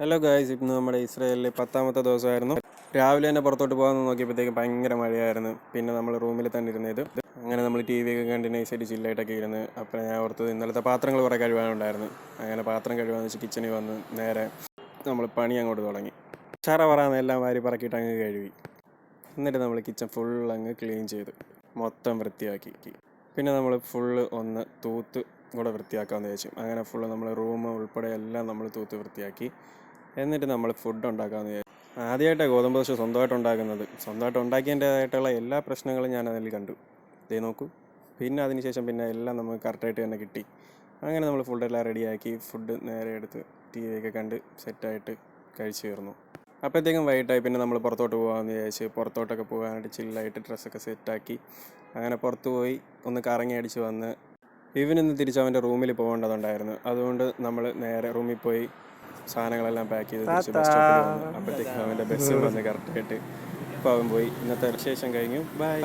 Hello guys, ഇന്ന് നമ്മുടെ ഇസ്രായേലിൽ 10ാമത്തെ ദിവസമായിരുന്നു. രാവിലെ തന്നെ പുറത്തോട്ട് പോകാൻ നോക്കിയപ്പോഴത്തേക്ക് ഭയങ്കര മഴയായിരുന്നു. പിന്നെ നമ്മൾ റൂമിൽ തന്നെ ഇരുന്നത്. അങ്ങനെ നമ്മൾ ടി വി ഒക്കെ കണ്ട് നൈസായിട്ട് ചില്ലായിട്ടൊക്കെ ഇരുന്ന്. അപ്പോൾ ഞാൻ ഓർത്തത് ഇന്നലത്തെ പാത്രങ്ങൾ കുറേ കഴുകാനുണ്ടായിരുന്നു. അങ്ങനെ പാത്രം കഴുകാന്ന് വെച്ച് കിച്ചണിൽ വന്ന് നേരെ നമ്മൾ പണി അങ്ങോട്ട് തുടങ്ങി. ചറ എല്ലാം വാരി പറക്കിയിട്ട് അങ്ങ് കഴുകി. എന്നിട്ട് നമ്മൾ കിച്ചൺ ഫുൾ അങ്ങ് ക്ലീൻ ചെയ്ത് മൊത്തം വൃത്തിയാക്കി. പിന്നെ നമ്മൾ ഫുള്ള് ഒന്ന് തൂത്ത് കൂടെ വൃത്തിയാക്കാമെന്ന് വിചാരിച്ചു. അങ്ങനെ ഫുള്ള് നമ്മൾ റൂം ഉൾപ്പെടെ എല്ലാം നമ്മൾ തൂത്ത് വൃത്തിയാക്കി. എന്നിട്ട് നമ്മൾ ഫുഡ് ഉണ്ടാക്കാമെന്ന് വിചാരിച്ചു. ആദ്യമായിട്ടാണ് ഗോതമ്പ് ദോശ സ്വന്തമായിട്ട് ഉണ്ടാക്കുന്നത്. സ്വന്തമായിട്ട് ഉണ്ടാക്കിയതിൻ്റേതായിട്ടുള്ള എല്ലാ പ്രശ്നങ്ങളും ഞാൻ അതിൽ കണ്ടു. ഇതേ നോക്കൂ. പിന്നെ അതിനുശേഷം പിന്നെ എല്ലാം നമുക്ക് കറക്റ്റായിട്ട് തന്നെ കിട്ടി. അങ്ങനെ നമ്മൾ ഫുഡെല്ലാം റെഡിയാക്കി ഫുഡ് നേരെ എടുത്ത് ടി വി ഒക്കെ കണ്ട് സെറ്റായിട്ട് കഴിച്ചു തീർന്നു. അപ്പോഴത്തേക്കും വൈകിട്ടായി. പിന്നെ നമ്മൾ പുറത്തോട്ട് പോകാമെന്ന് വിചാരിച്ച് പുറത്തോട്ടൊക്കെ പോകാനായിട്ട് ചില്ലായിട്ട് ഡ്രസ്സൊക്കെ സെറ്റാക്കി അങ്ങനെ പുറത്ത് പോയി ഒന്ന് കറങ്ങി അടിച്ച് വന്ന് ഇവനിന്ന് തിരിച്ച് അവൻ്റെ റൂമിൽ പോകേണ്ടതുണ്ടായിരുന്നു. അതുകൊണ്ട് നമ്മൾ നേരെ റൂമിൽ പോയി സാധനങ്ങളെല്ലാം പാക്ക് ചെയ്ത് തിരിച്ച് ബസ് സ്റ്റോപ്പിൽ വന്നു. അപ്പോഴത്തേക്കും അവൻ്റെ ബസ് വന്ന് കറക്റ്റായിട്ട് ഇപ്പോൾ അവൻ പോയി. ഇന്നത്തെ വിശേഷം കഴിഞ്ഞു. ബൈ.